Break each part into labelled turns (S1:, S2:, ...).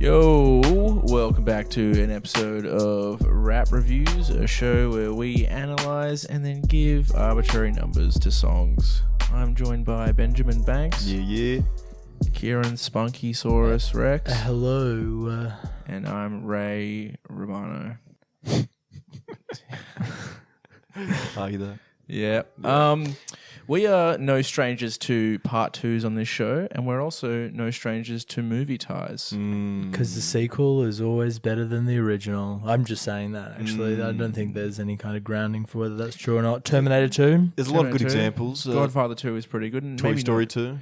S1: Yo, welcome back to an episode of Rap Reviews, a show where we analyze and then give arbitrary numbers to songs. I'm joined by Benjamin Banks.
S2: Yeah.
S1: Kieran Spunky-saurus Rex.
S3: Hello.
S1: And I'm Ray Romano.
S2: Are you there?
S1: Yeah. We are no strangers to part twos on this show, and we're also no strangers to movie ties.
S3: Because the sequel is always better than the original. I'm just saying that, actually. I don't think there's any kind of grounding for whether that's true or not. Terminator 2?
S2: There's a lot of good
S1: Terminator 2.
S2: examples.
S1: Godfather 2 is pretty good. And
S2: Toy
S1: maybe
S2: Story
S1: not.
S2: 2.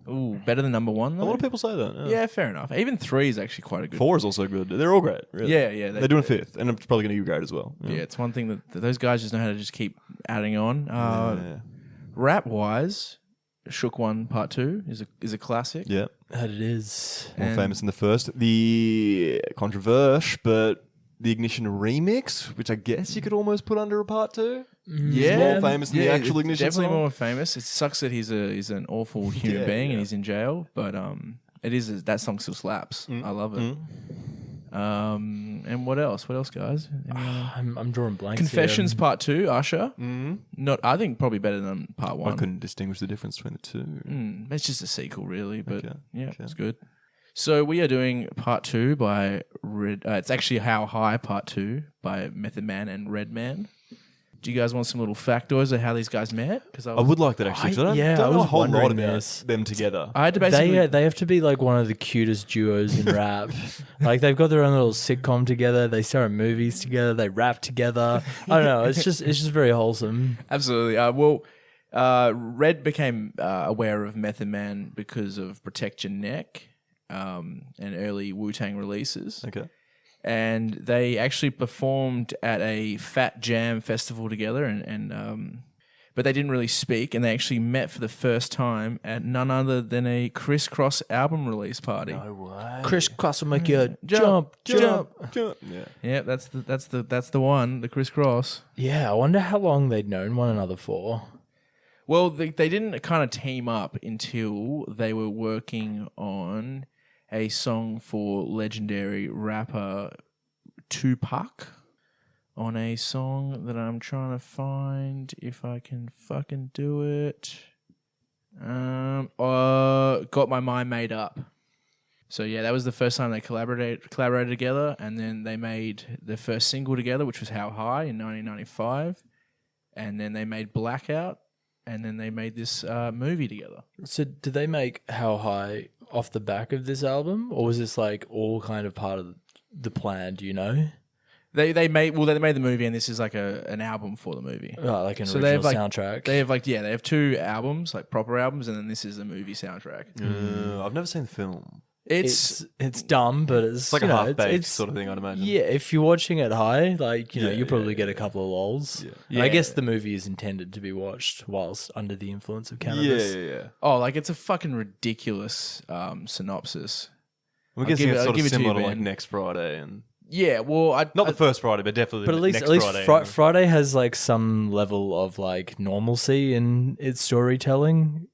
S1: Ooh, better than number 1, though?
S2: A lot of people say that.
S1: Yeah, fair enough. Even 3 is actually quite a good
S2: 4 is also good. They're all great. Really.
S1: Yeah.
S2: They're doing 5th, and it's probably going to be great as well.
S1: Yeah, it's one thing that those guys just know how to just keep adding on. Rap-wise, Shook One Part 2 is a classic.
S2: Yeah.
S3: That it is.
S2: More famous than the first. The controversial, but the Ignition remix, which I guess you could almost put under a Part 2.
S1: Yeah,
S2: It's more famous than the actual
S1: it's
S2: Ignition
S1: definitely
S2: song.
S1: more famous. It sucks that he's an awful human being and he's in jail, but it is that song still slaps. I love it. And what else? What else, guys?
S3: I'm drawing blanks.
S1: Confessions
S3: here.
S1: Part 2, Usher. Not, I think probably better than Part 1.
S2: I couldn't distinguish the difference between the two.
S1: It's just a sequel, really, but
S2: Okay.
S1: it's good. So we are doing Part 2 by it's actually How High Part 2 by Method Man and Redman. Do you guys want some little factoids of how these guys met? Because
S2: I would like that actually. 'Cause I
S3: I
S2: don't know a
S3: was
S2: whole lot
S3: wondering
S2: about
S3: this.
S2: them together.
S1: I had to basically...
S3: They have to be like one of the cutest duos in rap. Like they've got their own little sitcom together. They star in movies together. They rap together. I don't know. It's just very wholesome.
S1: Absolutely. Red became aware of Method Man because of Protect Your Neck and early Wu-Tang releases.
S2: Okay.
S1: And they actually performed at a Fat Jam festival together, but they didn't really speak, and they actually met for the first time at none other than a Criss Cross album release party.
S2: No way.
S3: Chris Cross will make you
S1: Jump.
S3: jump.
S2: Yeah.
S1: Yeah, that's the one, the Criss Cross.
S3: Yeah, I wonder how long they'd known one another for.
S1: Well, they didn't kind of team up until they were working on a song for legendary rapper Tupac, on a song that I'm trying to find if I can fucking do it. Got My Mind Made Up. So yeah, that was the first time they collaborated together, and then they made their first single together, which was How High in 1995, and then they made Blackout, and then they made this movie together.
S3: So did they make How High off the back of this album, or was this like all kind of part of the plan? Do you know?
S1: They made the movie, and this is like an album for the movie.
S3: Oh, like an
S1: So
S3: original
S1: they have
S3: soundtrack.
S1: They have 2 albums, like proper albums, and then this is a movie soundtrack.
S2: I've never seen the film.
S1: It's
S3: it's dumb, but it's
S2: Like a half-baked
S3: it's
S2: sort of thing, I'd imagine.
S3: Yeah, if you're watching it high, like you probably
S2: yeah.
S3: get a couple of lols.
S2: Yeah.
S3: And I guess the movie is intended to be watched whilst under the influence of cannabis.
S1: oh, like it's a fucking ridiculous synopsis.
S2: I'm guessing it's
S1: I'll
S2: sort
S1: give
S2: of
S1: it to you,
S2: similar to like
S1: Ben.
S2: Next Friday and
S1: Yeah, well,
S2: not the first Friday, but definitely.
S3: But at least
S2: next Friday.
S3: Friday has like some level of like normalcy in its storytelling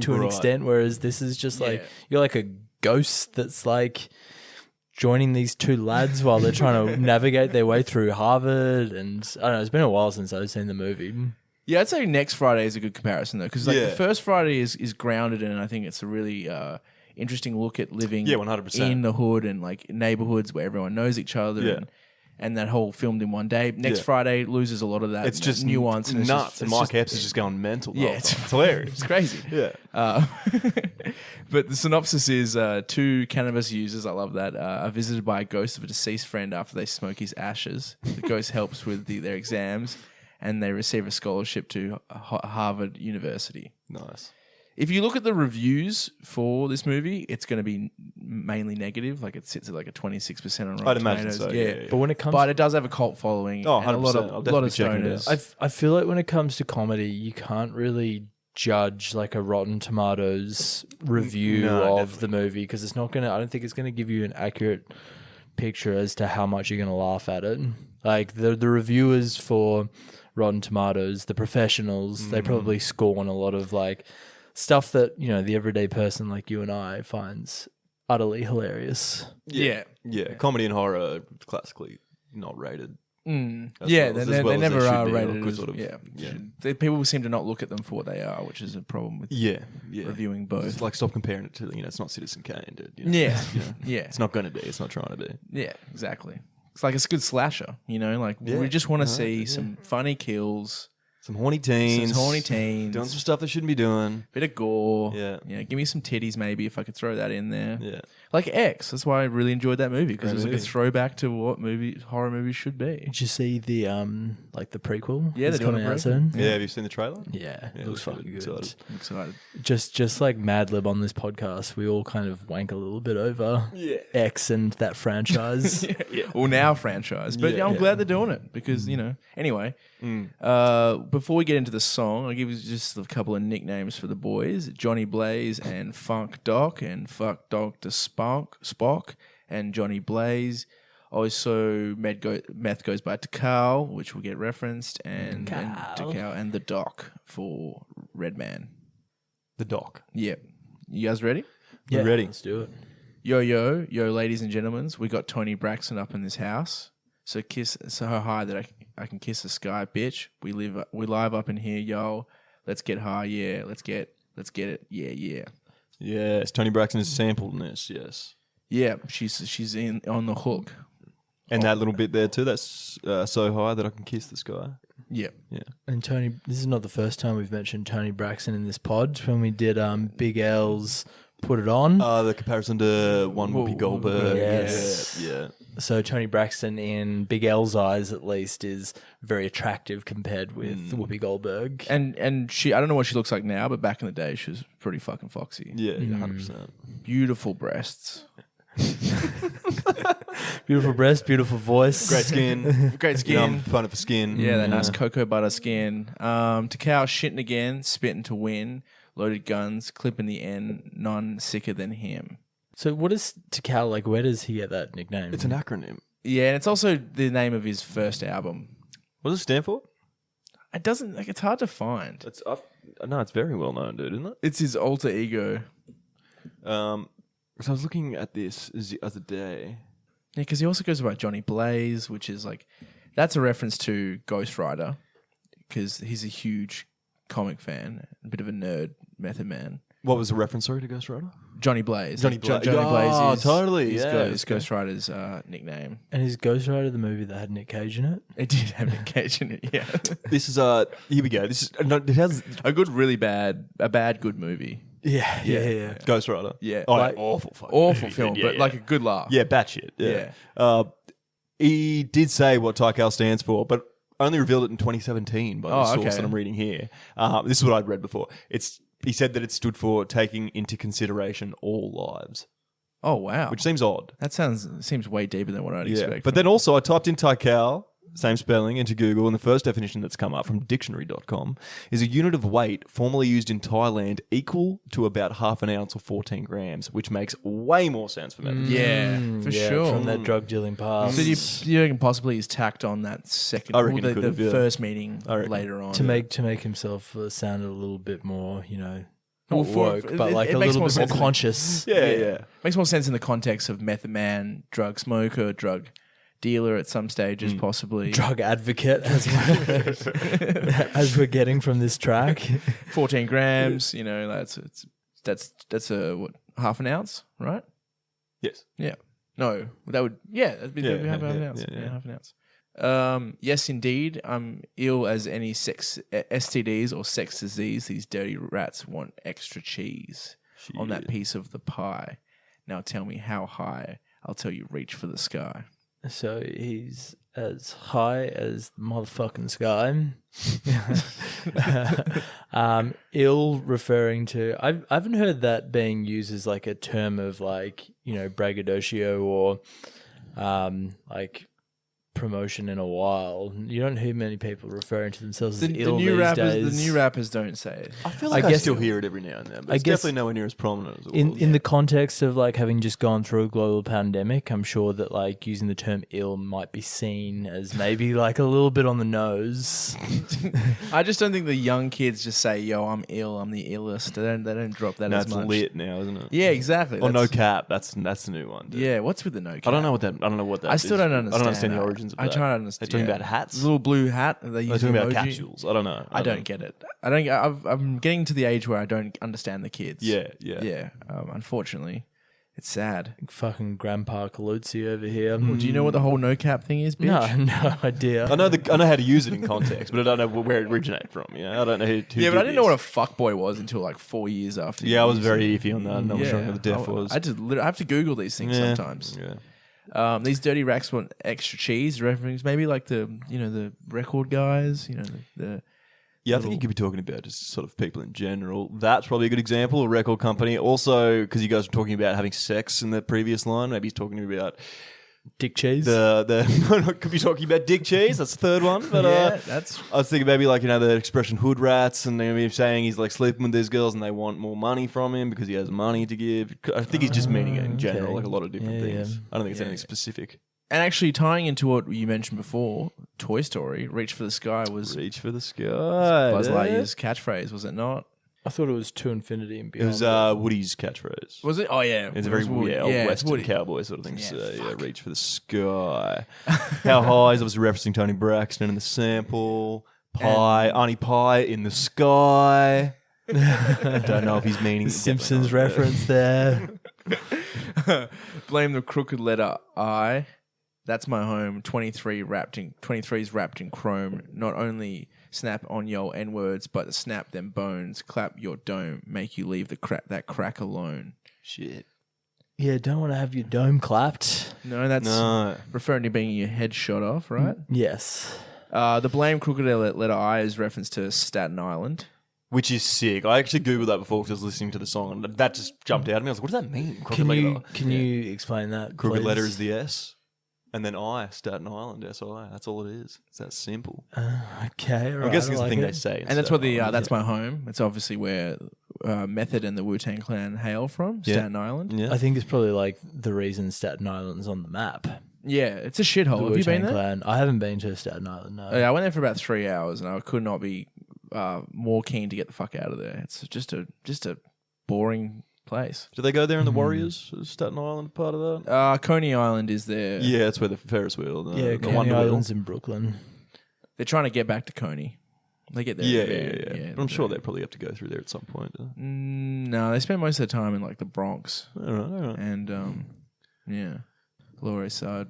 S3: to an
S2: Right.
S3: extent, whereas this is just like
S1: Yeah.
S3: you're like a ghost that's like joining these 2 lads while they're trying to navigate their way through Harvard, and I don't know, it's been a while since I've seen the movie.
S1: Yeah, I'd say Next Friday is a good comparison though, because
S2: Yeah.
S1: the first Friday is grounded in, and I think it's a really interesting look at living
S2: 100%.
S1: in the hood and like neighborhoods where everyone knows each other.
S2: Yeah.
S1: And that whole filmed in one day. Next
S2: Yeah.
S1: Friday loses a lot of that.
S2: It's just
S1: nuance and
S2: nuts, and Mike
S1: just,
S2: Epps is just going mental.
S1: Yeah,
S2: It's hilarious.
S1: It's crazy.
S2: Yeah.
S1: But the synopsis is 2 cannabis users, I love that, are visited by a ghost of a deceased friend after they smoke his ashes. The ghost helps with their exams, and they receive a scholarship to Harvard University.
S2: Nice.
S1: If you look at the reviews for this movie, it's going to be mainly negative. Like it sits at like a 26% on Rotten
S2: I'd imagine
S1: Tomatoes.
S2: so. Yeah.
S3: But when it comes
S1: But it does have a cult following.
S2: Oh,
S1: and a lot
S2: 100%. I'll
S1: of
S2: definitely be checking it
S1: stoners.
S3: I feel like when it comes to comedy, you can't really judge like a Rotten Tomatoes review
S2: No,
S3: of the movie because it's not gonna. I don't think it's gonna give you an accurate picture as to how much you're gonna laugh at it. Like the reviewers for Rotten Tomatoes, the professionals, they probably score on a lot of like stuff that the everyday person like you and I finds utterly hilarious.
S1: Yeah.
S2: Yeah, comedy and horror classically not rated.
S1: Mm.
S2: As
S1: Yeah,
S2: well as-
S1: they
S2: as well as
S1: never
S2: they should
S1: are
S2: be, or
S1: rated
S2: could
S1: as,
S2: sort of-
S1: yeah.
S2: yeah.
S1: People seem to not look at them for what they are, which is a problem with
S2: Yeah.
S1: reviewing both.
S2: It's like stop comparing it to it's not Citizen Kane, dude. You know?
S1: Yeah.
S2: You know,
S1: Yeah.
S2: it's not going to be. It's not trying to be.
S1: Yeah, exactly. It's like it's a good slasher, like
S2: Yeah.
S1: we just want to
S2: Right,
S1: see
S2: yeah.
S1: some funny kills,
S2: Some horny teens.
S1: doing
S2: Doing some stuff they shouldn't be doing.
S1: bit of gore.
S2: Yeah.
S1: Give me some titties maybe if I could throw that in there.
S2: Yeah.
S1: Like X. That's why I really enjoyed that movie because
S2: Great
S1: it was like a
S2: movie.
S1: throwback to what horror movies should be.
S3: Did you see the like the prequel?
S1: Yeah,
S3: that's
S1: they're doing
S3: coming
S1: a
S3: out
S1: prequel.
S3: soon?
S2: Yeah. Have you seen the trailer?
S3: Yeah,
S2: Yeah,
S3: it looks
S2: looks
S3: fucking
S2: good.
S3: good.
S2: Excited.
S1: I'm excited.
S3: Just like Mad Lib on this podcast, we all kind of wank a little bit over X and that franchise.
S1: Well, now franchise, but
S2: Yeah.
S1: I'm glad they're doing it because Anyway, before we get into the song, I'll give you just a couple of nicknames for the boys: Johnny Blaze and Funk Doc, and Fuck Dr. Spock, and Johnny Blaze. Also, Meth goes by Takal, which will get referenced, and Takal and the Doc for Redman.
S2: The Doc.
S1: Yep. You guys ready?
S3: Yeah,
S2: ready.
S3: Let's do it.
S1: Yo, ladies and gentlemen, we got Tony Braxton up in this house. So high that I can kiss the sky, bitch. We live up in here, yo. Let's get high, yeah. Let's get it, yeah.
S2: Yes. Tony Braxton is sampled in this. Yes.
S1: Yeah, she's on the hook.
S2: And that little bit there too. That's so high that I can kiss the sky.
S1: Yep.
S2: Yeah.
S3: And Tony, this is not the first time we've mentioned Tony Braxton in this pod. When we did Big L's Put It On.
S2: The comparison to one Whoopi Goldberg.
S3: Yes.
S2: Yeah.
S3: So Tony Braxton, in Big L's eyes at least, is very attractive compared with Whoopi Goldberg.
S1: And she, I don't know what she looks like now, but back in the day, she was pretty fucking foxy.
S2: Yeah. 100%.
S1: Beautiful breasts.
S3: Beautiful breast, beautiful voice.
S2: Great skin.
S1: Great skin.
S2: I'm fun for skin.
S1: Yeah, that nice cocoa butter skin. Takao shitting again, spitting to win. Loaded guns, clipping the end, none sicker than him.
S3: So what is Takal like? Where does he get that nickname?
S2: It's an acronym.
S1: Yeah, and it's also the name of his first album.
S2: What does it stand for?
S1: It doesn't, it's hard to find.
S2: No, it's very well known, dude, isn't it?
S1: It's his alter ego.
S2: So I was looking at this the other day.
S1: Yeah, because he also goes by Johnny Blaze, which is like, that's a reference to Ghost Rider, because he's a huge comic fan, a bit of a nerd, method man.
S2: What was the reference, sorry, to Ghost Rider?
S1: Johnny Blaze.
S2: Johnny Blaze.
S1: Johnny Blaze
S2: Oh,
S1: is
S2: totally,
S1: is
S2: yeah,
S1: Ghost,
S2: okay.
S1: Ghost Rider's nickname.
S3: And is Ghost Rider the movie that had Nick Cage in it?
S1: It did have Nick Cage in it, yeah.
S2: This is here we go. This is it has
S1: A bad good movie.
S3: Yeah.
S2: Ghost Rider.
S1: Yeah.
S2: Oh,
S1: Like,
S2: awful fucking
S1: Awful
S2: movie,
S1: film,
S2: dude.
S1: but like a good laugh.
S2: Yeah, batshit.
S1: Yeah.
S2: He did say what Tycal stands for, but only revealed it in 2017 by the source
S1: okay.
S2: that I'm reading here. This is what I'd read before. He said that it stood for taking into consideration all lives,
S1: Oh, wow.
S2: which seems odd.
S1: That seems way deeper than what I'd expect.
S2: But then also I typed in Tycal, same spelling, into Google, and the first definition that's come up from dictionary.com is a unit of weight formerly used in Thailand equal to about half an ounce or 14 grams, which makes way more sense for me.
S1: yeah, for sure.
S3: From that drug dealing past.
S1: So you reckon possibly he's tacked on that second,
S2: I reckon he
S1: the
S2: could have, yeah.
S1: first meeting
S2: I reckon.
S1: later on.
S3: to make himself sound a little bit more, not
S1: Well,
S3: woke, but like
S1: it
S3: a
S1: makes
S3: little
S1: more
S3: bit more
S1: sense in the-
S3: conscious.
S2: Yeah.
S1: Makes more sense in the context of method man, drug smoker, drug dealer at some stages, possibly.
S3: Drug advocate, as we're getting from this track.
S1: 14 grams, that's what, half an ounce, right?
S2: Yes.
S1: Yeah. No, that'd be half an ounce.
S2: yeah.
S1: Half an ounce. Yes, indeed. I'm ill as any STDs or sex disease. These dirty rats want extra cheese on that piece of the pie. Now tell me how high. I'll tell you reach for the sky.
S3: So he's as high as the motherfucking sky. Ill referring to, I haven't heard that being used as like a term of like, braggadocio or like promotion in a while. You don't hear many people referring to themselves
S1: The
S3: as ill
S1: new
S3: these
S1: rappers,
S3: days.
S1: the new rappers don't say it.
S2: I feel like I
S3: guess
S2: still hear it every now and then, but
S3: I
S2: it's
S3: guess
S2: definitely nowhere near as prominent as it was.
S3: in the context of like having just gone through a global pandemic, I'm sure that like using the term ill might be seen as maybe like a little bit on the nose.
S1: I just don't think the young kids just say, "Yo, I'm ill. I'm the illest." They don't drop that
S2: No,
S1: as
S2: it's
S1: much.
S2: lit now, isn't it?
S1: Yeah, exactly.
S2: Or no
S1: That's-
S2: cap. That's the new one. Dude.
S1: Yeah, what's with the no cap?
S2: I don't know what that.
S1: I still
S2: is.
S1: don't understand.
S2: I don't understand the
S1: that.
S2: origins of
S1: I
S2: that.
S1: try to understand.
S2: They're talking about hats.
S1: The little blue hat. They
S2: They're
S1: use
S2: talking about
S1: emoji.
S2: capsules. I don't know.
S1: I don't get it. I don't. I'm getting to the age where I don't understand the kids.
S2: Yeah.
S1: Yeah. Unfortunately, it's sad.
S3: Fucking Grandpa Colucci over here.
S1: Well, do you know what the whole no cap thing is, bitch?
S3: No idea.
S2: I know how to use it in context, but I don't know where it originated from. Yeah, I don't know who.
S1: Yeah, but I didn't know what a fuckboy was until like 4 years after.
S2: Yeah, I was
S1: you
S2: very
S1: said it.
S2: iffy on that. I'm not sure what the deaf was.
S1: I have to Google these things
S2: Yeah.
S1: sometimes.
S2: Yeah.
S1: These dirty racks want extra cheese reference, maybe like the record guys, the
S2: Yeah, I think you could be talking about just sort of people in general. That's probably a good example. A record company. Also, because you guys were talking about having sex in the previous line, maybe he's talking about
S3: Dick cheese.
S2: could be talking about dick cheese. That's the third one. But
S1: that's
S2: I was thinking maybe like the expression hood rats, and maybe saying he's like sleeping with these girls and they want more money from him because he has money to give. I think he's just meaning it in general,
S3: okay.
S2: like a lot of different
S3: Yeah,
S2: things.
S3: yeah.
S2: I don't think it's anything specific.
S1: and actually tying into what you mentioned before, Toy Story, "Reach for the Sky" was
S2: Reach for the sky.
S1: Buzz
S2: yeah.
S1: Lightyear's catchphrase, was it not?
S3: I thought it was to infinity and
S2: It
S3: beyond.
S2: was Woody's catchphrase.
S1: Was it? Oh yeah,
S2: It's a
S1: It
S2: very
S1: was Woody.
S2: old
S1: it's
S2: Western
S1: Woody.
S2: cowboy sort of thing.
S1: Yeah,
S2: So,
S1: fuck.
S2: reach for the sky. How high is obviously referencing Tony Braxton in the sample. Pie, Arnie Pie in the sky. Don't know if he's meaning
S3: Simpsons reference there.
S1: Blame the crooked letter I. That's my home. 23's wrapped in chrome. Not only snap on your N words, but snap them bones. Clap your dome. Make you leave that crack alone.
S2: Shit.
S3: Yeah, don't want to have your dome clapped.
S1: No, that's
S2: No.
S1: referring to being your head shot off, right?
S3: Yes.
S1: The blame crooked letter I is reference to Staten Island.
S2: Which is sick. I actually Googled that before because I was listening to the song and that just jumped out at me. I was like, what does that mean? Crooked letter.
S3: Can you explain that?
S2: Crooked
S3: please?
S2: letter is the S. And then I, Staten Island, S-I. That's all it is. It's that simple.
S3: Okay, right,
S2: I'm guessing it's
S3: I
S2: the thing
S3: like
S2: they
S3: it.
S2: say.
S1: And that's what that's my home. It's obviously where Method and the Wu-Tang Clan hail from,
S2: Yeah.
S1: Staten Island.
S2: Yeah.
S3: I think it's probably like the reason Staten Island's on the map.
S1: Yeah, it's a
S3: The
S1: shithole. Have you been
S3: Wu-Tang
S1: there?
S3: Clan. I haven't been to Staten Island. No.
S1: Yeah, I went there for about 3 hours, and I could not be more keen to get the fuck out of there. It's just a boring place.
S2: Do they go there in the Warriors? Is Staten Island part of that?
S1: Coney Island is there.
S2: Yeah, that's where the Ferris wheel,
S3: Yeah,
S2: the
S3: Coney
S2: Wonder Wheel.
S3: Island's in Brooklyn.
S1: They're trying to get back to Coney. They get there.
S2: Yeah. But I'm sure they probably have to go through there at some point.
S1: No, they spend most of their time in like the Bronx
S2: All right.
S1: and Lower East Side.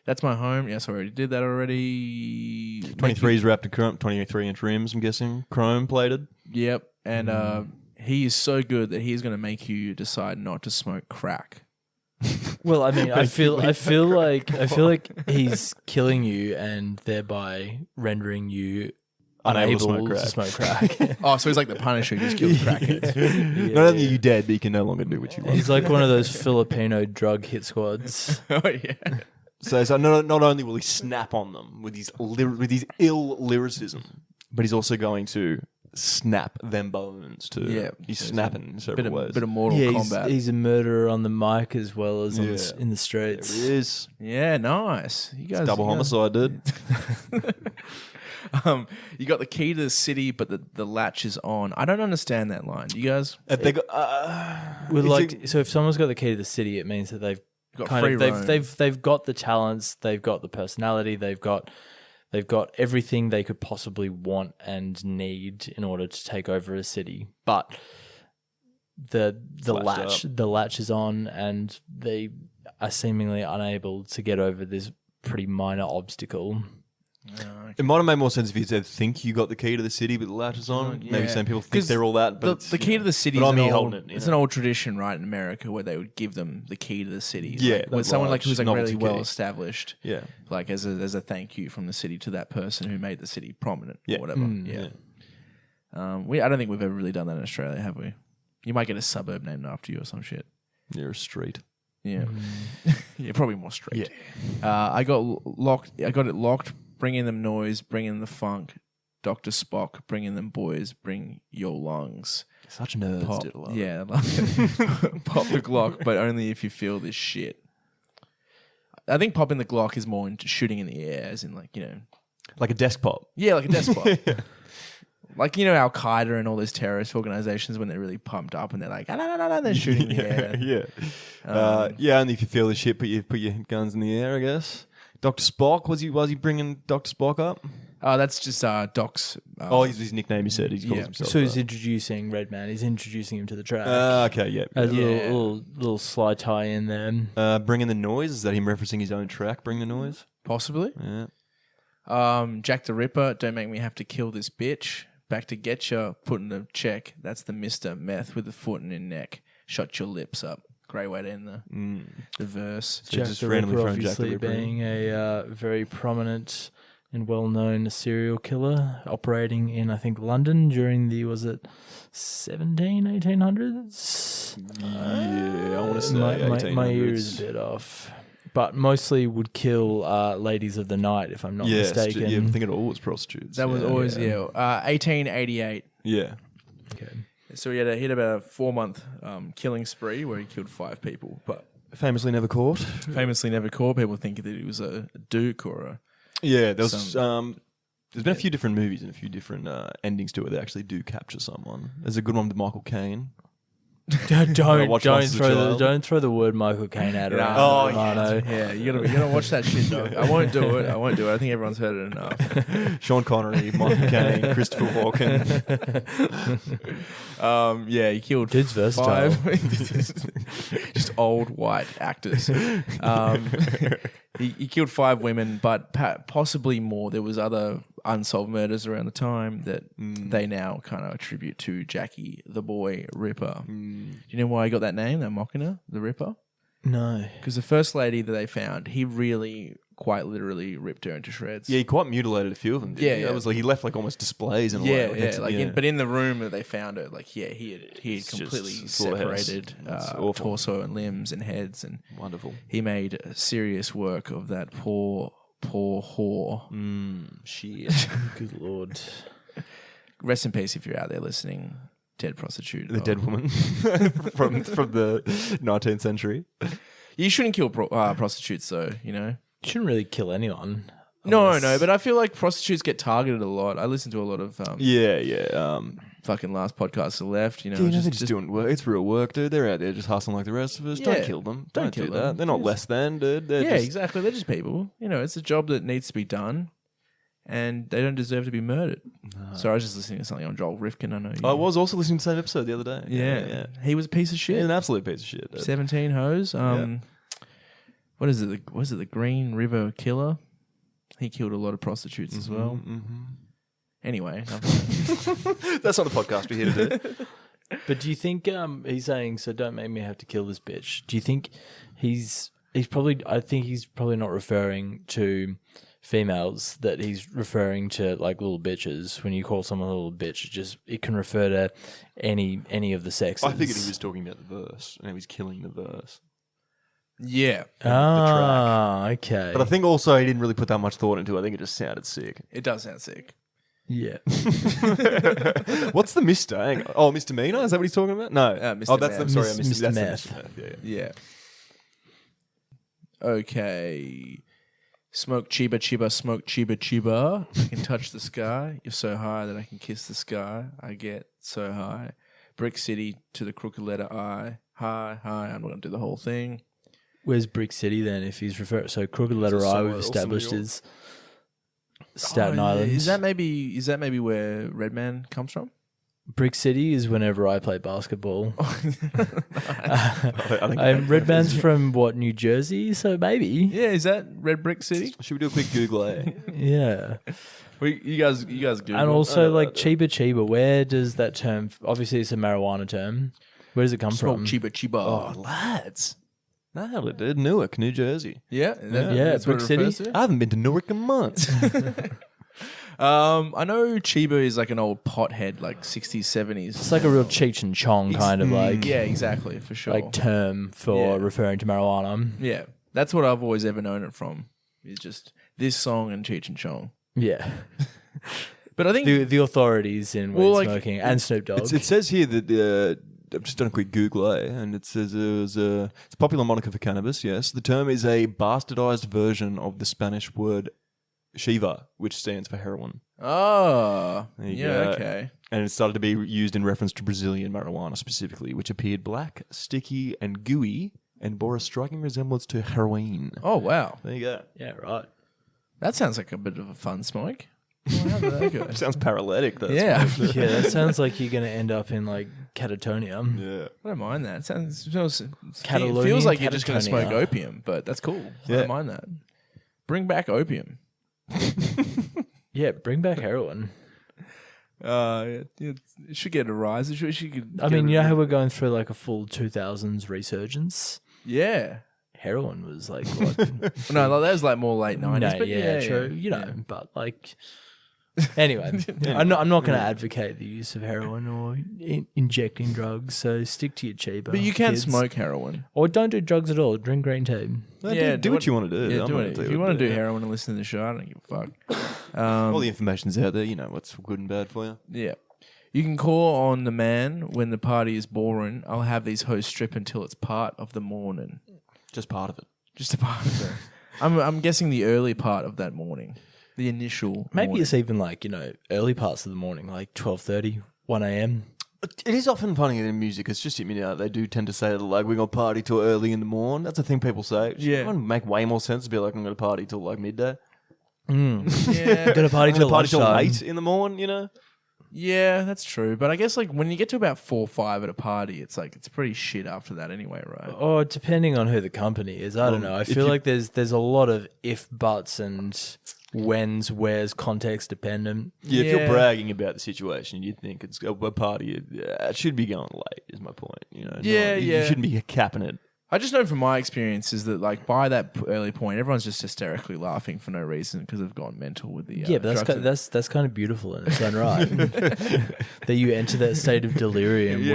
S1: That's my home. Yes, I already did that already.
S2: 23's wrapped in chrome, 23-inch rims, I'm guessing. Chrome plated.
S1: Yep, and he is so good that he's going to make you decide not to smoke crack.
S3: Well, I mean, I feel like he's killing you and thereby rendering you
S2: Unable to
S3: unable
S2: smoke
S3: to smoke crack.
S1: Oh, so he's like the Punisher, he just kills crackheads.
S2: Not only are you dead, but you can no longer do what you want.
S3: He's like one of those Filipino drug hit squads.
S1: Oh yeah.
S2: So not only will he snap on them with his ill lyricism, but he's also going to snap them bones too.
S1: Yeah.
S2: He's snapping in several ways.
S1: Bit of Mortal Kombat.
S3: He's a murderer on the mic as well as
S2: Yeah.
S3: in the streets.
S2: There he is.
S1: Yeah, nice. You guys
S2: Double homicide, dude.
S1: You got the key to the city, but the latch is on. I don't understand that line. Do you guys?
S2: They got,
S3: With
S2: is
S3: like,
S2: it-
S3: so if someone's got the key to the city, it means that they've
S1: Got
S3: kind
S1: free
S3: of
S1: roam.
S3: they've got the talents, they've got the personality, they've got everything they could possibly want and need in order to take over a city. But the latch is on, and they are seemingly unable to get over this pretty minor obstacle.
S2: It might have made more sense if you said, think you got the key to the city, but the latch is on.
S1: Yeah.
S2: Maybe some people think
S1: 'Cause
S2: they're all that. But
S1: The key to the city
S2: but
S1: is
S2: I'm
S1: an
S2: here
S1: old,
S2: holding it,
S1: it's an old tradition, right, in America, where they would give them the key to the city.
S2: Yeah,
S1: like, with
S2: that
S1: someone like
S2: large
S1: who's like
S2: novelty
S1: really
S2: key.
S1: well established,
S2: Yeah.
S1: like as a thank you from the city to that person who made the city prominent
S2: Yeah.
S1: or whatever. Yeah. I don't think we've ever really done that in Australia, have we? You might get a suburb named after you or some shit.
S2: Near a street.
S1: Yeah. Yeah, probably more straight. I got it locked. Bring in them noise. Bring in the funk. Dr. Spock. Bring in them boys. Bring your lungs.
S2: Such nerds.
S1: Pop.
S2: Did a lot.
S1: Yeah. Pop the Glock, but only if you feel this shit. I think popping the Glock is more into shooting in the air, as in like, you know.
S2: Like a desk pop.
S1: Yeah, like a desk pop. Like, you know, Al Qaeda and all those terrorist organizations when they're really pumped up and they're like, they're shooting in the air.
S2: Yeah, only if you feel the shit, put your guns in the air, I guess. Dr. Spock, was he bringing Dr. Spock up?
S1: Oh, that's just Doc's.
S2: His nickname, he said. He calls himself.
S3: So he's introducing Redman. He's introducing him to the track.
S2: Okay, yeah.
S3: A little sly tie in there.
S2: Bringing the noise, is that him referencing his own track, Bring the Noise?
S1: Possibly.
S2: Yeah.
S1: Jack the Ripper, don't make me have to kill this bitch. Back to get ya, putting a check. That's the Mr. Meth with the foot in your neck. Shut your lips up. Great way to end the verse.
S2: So
S3: Jack
S2: just
S3: the
S2: randomly
S3: Ripper
S2: throwing Jack the
S3: obviously
S2: Ripper in.
S3: being a very prominent and well-known serial killer operating in, I think, London during the, was it 1800s?
S2: Yeah, I want to say
S3: my
S2: 1800s.
S3: ear is a bit off. But mostly would kill ladies of the night, if I'm not mistaken.
S2: Yeah, I think it all was prostitutes.
S1: That was always, 1888.
S2: Yeah.
S3: Okay.
S1: So he had about a 4-month killing spree where he killed 5 people, but
S2: Famously never caught.
S1: famously never caught. People think that he was a duke or a...
S2: Yeah, there was there's been a few different movies and a few different endings to it that actually do capture someone. There's a good one with Michael Caine.
S3: Don't
S2: watched once as a child.
S3: throw the word Michael Caine out around.
S1: Oh,
S3: Romano.
S1: yeah, you gotta watch that shit, dog. I won't do it. I think everyone's heard it enough.
S2: Sean Connery, Michael Caine, Christopher Walken.
S1: He killed
S3: Dude's versatile.
S1: 5 just old white actors. He killed 5 women, but possibly more. There was other unsolved murders around the time that they now kind of attribute to Jackie the Boy Ripper. Do you know why he got that name? They're mocking her, the Ripper.
S3: No.
S1: Because the first lady that they found, he really quite literally ripped her into shreds.
S2: Yeah, he quite mutilated a few of them. Didn't he?
S1: Yeah.
S2: That was like he left like almost displays and
S1: But in the room that they found her, like he had
S2: It's
S1: completely
S2: just slaughterhouse.
S1: separated
S2: It's awful.
S1: torso and limbs and heads, and
S2: Wonderful.
S1: he made serious work of that poor whore.
S2: Shit.
S3: Good Lord.
S1: Rest in peace if you're out there listening, dead prostitute.
S2: The dead woman from the 19th century.
S1: You shouldn't kill prostitutes, though. You know.
S3: You shouldn't really kill anyone.
S1: No, but I feel like prostitutes get targeted a lot. I listen to a lot of fucking last podcast to the left. You know,
S2: they're just doing work. It's real work, dude. They're out there just hustling like the rest of us.
S1: Yeah.
S2: Don't kill them.
S1: Don't
S2: do
S1: kill
S2: that.
S1: them.
S2: They're not
S1: Yes.
S2: less than, dude. They're
S1: yeah,
S2: just,
S1: exactly. They're just people. You know, it's a job that needs to be done, and they don't deserve to be murdered. So I was just listening to something on Joel Rifkin. I know.
S2: I was also listening to the same episode the other day.
S1: Yeah. He was a piece of shit.
S2: He's an absolute piece of shit. Dude.
S1: 17 hoes. What is it? Was it the Green River Killer? He killed a lot of prostitutes as well. Anyway,
S2: That's not the podcast we're here to do.
S3: But do you think he's saying, so don't make me have to kill this bitch? Do you think he's probably, I think he's probably not referring to females, that he's referring to like little bitches. When you call someone a little bitch, it can refer to any of the sexes.
S2: I figured he was talking about the verse and he was killing the verse.
S1: yeah,
S3: Okay.
S2: But I think also he didn't really put that much thought into it. I think it just sounded sick.
S1: it does sound sick.
S3: Yeah.
S2: What's the Mr.? Hang on. Oh, Mr. Mina? Is that what he's talking about? No.
S1: Mr.
S2: Oh, that's
S1: Meth.
S2: the, sorry,
S3: Mr.
S2: Mr. That's
S3: Meth.
S2: the Mr. Meth. Yeah.
S1: Yeah. Okay. Smoke chiba chiba, smoke chiba chiba. I can touch the sky. You're so high that I can kiss the sky. I get so high. Brick City to the crooked letter I. Hi. I'm not going to do the whole thing.
S3: Where's Brick City then? If he's referring, so crooked letter
S2: So
S3: I,
S2: somewhere
S3: we've
S2: else in
S3: established
S2: New York.
S3: is Staten
S1: Oh,
S3: Island.
S1: Is that maybe where Redman comes from?
S3: Brick City is whenever I play basketball.
S2: I think
S3: Redman's from what, New Jersey? So maybe.
S1: Yeah, is that Red Brick City?
S2: Should we do a quick Google, eh?
S3: Yeah.
S1: You guys Google.
S3: And also like Chiba Chiba, where does that term, obviously it's a marijuana term. Where does it come
S1: smoke
S3: from?
S1: chiba chiba.
S2: Oh, lads. Nailed it, dude. Newark, New Jersey.
S1: Yeah,
S3: Yeah,
S1: that's what
S3: Brick
S1: it
S3: City.
S1: refers to?
S2: I haven't been to Newark in months.
S1: I know Chiba is like an old pothead, like 60s, 70s.
S3: It's like a real Cheech and Chong kind of like
S1: Yeah, exactly, for sure.
S3: like term for referring to marijuana.
S1: Yeah, that's what I've always ever known it from. Is just this song and Cheech and Chong.
S3: Yeah.
S1: But I think
S3: The authorities in weed smoking and Snoop Dogg.
S2: It says here that I've just done a quick Google, and it says it's a popular moniker for cannabis. Yes, the term is a bastardized version of the Spanish word Shiva, which stands for heroin.
S1: Oh,
S2: There you
S1: yeah,
S2: go.
S1: okay.
S2: And it started to be used in reference to Brazilian marijuana specifically, which appeared black, sticky, and gooey, and bore a striking resemblance to heroin.
S1: Oh, wow.
S2: There you go.
S3: yeah, right.
S1: That sounds like a bit of a fun smoke. Well, how did that go?
S2: Sounds paralytic, though.
S1: Yeah.
S3: Yeah, that sounds like you're going to end up in like catatonia.
S2: Yeah.
S1: I don't mind that. It feels
S3: Catalonian
S1: like you're just going to smoke
S3: catatonia.
S1: opium, but that's cool. I
S2: Yeah.
S1: don't mind that. Bring back opium.
S3: Yeah, bring back heroin.
S1: It should get a rise. It should
S3: I mean, you know how we're going through like a full 2000s resurgence?
S1: Yeah.
S3: Heroin was like what?
S1: No, like, that was like more late 90s.
S3: No,
S1: but
S3: yeah, true. You know, but like, anyway, I'm not going to advocate the use of heroin or injecting drugs. So stick to your cheaper.
S1: But you can
S3: kids.
S1: smoke heroin.
S3: Or don't do drugs at all. Drink green tea.
S1: Yeah,
S2: do what you want to do.
S1: Yeah,
S2: I'm
S1: do
S2: not
S1: it.
S2: gonna
S1: If you want to do
S2: it.
S1: heroin and listen to the show, I don't give a fuck.
S2: All the information's out there. You know what's good and bad for you.
S1: Yeah. You can call on the man when the party is boring. I'll have these hoes strip until it's part of the morning.
S2: Just part of it.
S1: Just a part of it. I'm guessing the early part of that morning. The initial
S3: Maybe
S1: morning.
S3: it's even like, early parts of the morning, like 12:30, 1 a.m.
S2: It is often funny in music. It's just hit me now. They do tend to say that, like, we're going to party till early in the morning. That's a thing people say.
S1: Yeah.
S2: It would make way more sense to be like, I'm going to party till like midday.
S1: Yeah.
S3: Gonna party
S2: I'm
S3: till
S2: going to party till
S3: lunchtime.
S2: late in the morning, you know?
S1: Yeah, that's true. But I guess like when you get to about 4 or 5 at a party, it's like it's pretty shit after that anyway, right?
S3: Or depending on who the company is, I don't know. I
S2: if
S3: feel
S2: you-
S3: like there's a lot of if, buts, and whens, where's, context dependent.
S2: Yeah, if
S1: Yeah.
S2: you're bragging about the situation, you'd think it's a party. It should be going late, is my point. You know,
S1: Yeah,
S2: You
S1: yeah.
S2: shouldn't be capping it.
S1: I just know from my experiences that like by that early point, everyone's just hysterically laughing for no reason because they've gone mental with the
S3: Yeah, but that's kind of beautiful in its own right. That you enter that state of delirium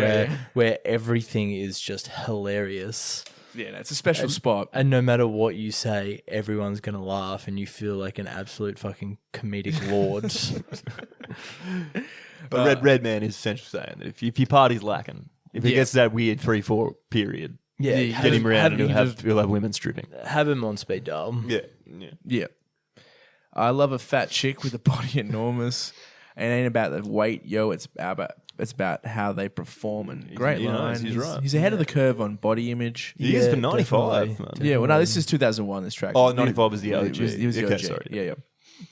S3: where everything is just hilarious.
S1: yeah, it's a special spot.
S3: And no matter what you say, everyone's going to laugh and you feel like an absolute fucking comedic lord.
S2: But Redman is essentially saying that if your party's lacking, if it
S1: Yeah.
S2: gets to that weird 3-4 period,
S3: Yeah,
S2: get him around and
S3: have,
S2: he'll have women stripping.
S3: have him on speed dial.
S2: Yeah.
S1: Yeah. I love a fat chick with a body enormous. It ain't about the weight, yo. It's about how they perform. And great
S2: he
S1: line.
S2: knows, he's right.
S1: He's ahead of the curve on body image.
S2: He is for
S3: Yeah,
S2: 95.
S3: definitely.
S2: Man.
S1: Yeah, well, no, this is 2001. This track.
S2: Oh, 95 was the OG.
S1: He was the
S2: Okay,
S1: OG.
S2: sorry.
S1: Yeah.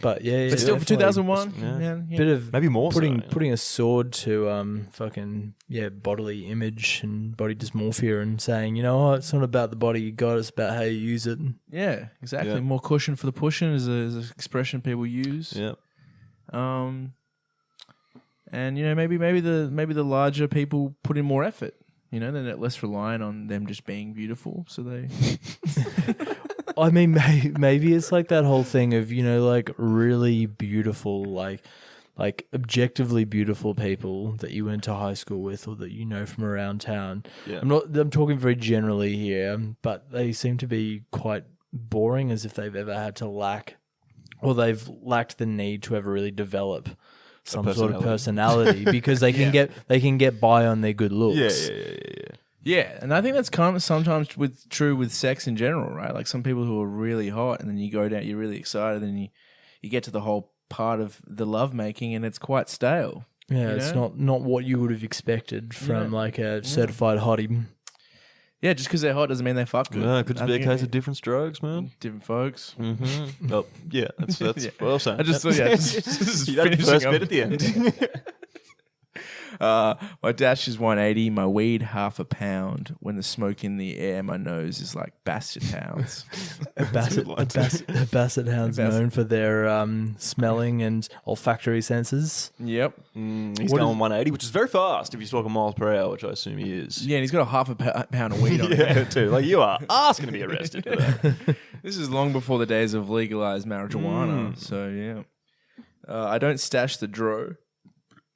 S3: But yeah,
S1: But still, for
S3: definitely
S1: 2001,
S2: Yeah.
S1: man, yeah.
S3: bit of
S2: Maybe more so,
S3: putting
S2: yeah.
S3: putting a sword to fucking bodily image and body dysmorphia and saying, you know what, it's not about the body you got, it's about how you use it.
S1: Yeah, exactly.
S2: Yeah.
S1: More cushion for the pushing is an expression people use.
S2: Yeah.
S1: And maybe the larger people put in more effort. They're less reliant on them just being beautiful. So they.
S3: I mean, maybe it's like that whole thing of like really beautiful, like objectively beautiful people that you went to high school with or that you know from around town.
S2: Yeah.
S3: I'm talking very generally here, but they seem to be quite boring, as if they've ever had to lack, or they've lacked the need to ever really develop some sort of personality because they can get by on their good looks.
S1: Yeah, and I think that's kind of sometimes true with sex in general, right? Like some people who are really hot, and then you go down, you're really excited, and you get to the whole part of the lovemaking, and it's quite stale.
S3: Yeah, it's not what you would have expected from like a certified hottie.
S1: Yeah, just because they're hot doesn't mean they fuck good.
S2: No, it could just be a case of different strokes, man.
S1: different folks.
S2: Mm-hmm. Oh, yeah, that's
S1: Yeah.
S2: what I was saying.
S1: I just thought, just
S2: You had the
S1: finishing
S2: first
S1: up.
S2: bit at the end.
S1: My dash is 180, my weed half a pound. When the smoke in the air, my nose is like basset hounds.
S3: A basset hound's known for their smelling and olfactory senses.
S1: Yep.
S2: He's going 180, which is very fast if you're talking miles per hour, which I assume he is.
S1: Yeah, and he's got a half a pound of weed on him.
S2: Yeah, too. Like, you are asking to be arrested for that.
S1: This is long before the days of legalized marijuana. So, yeah. I don't stash the dro.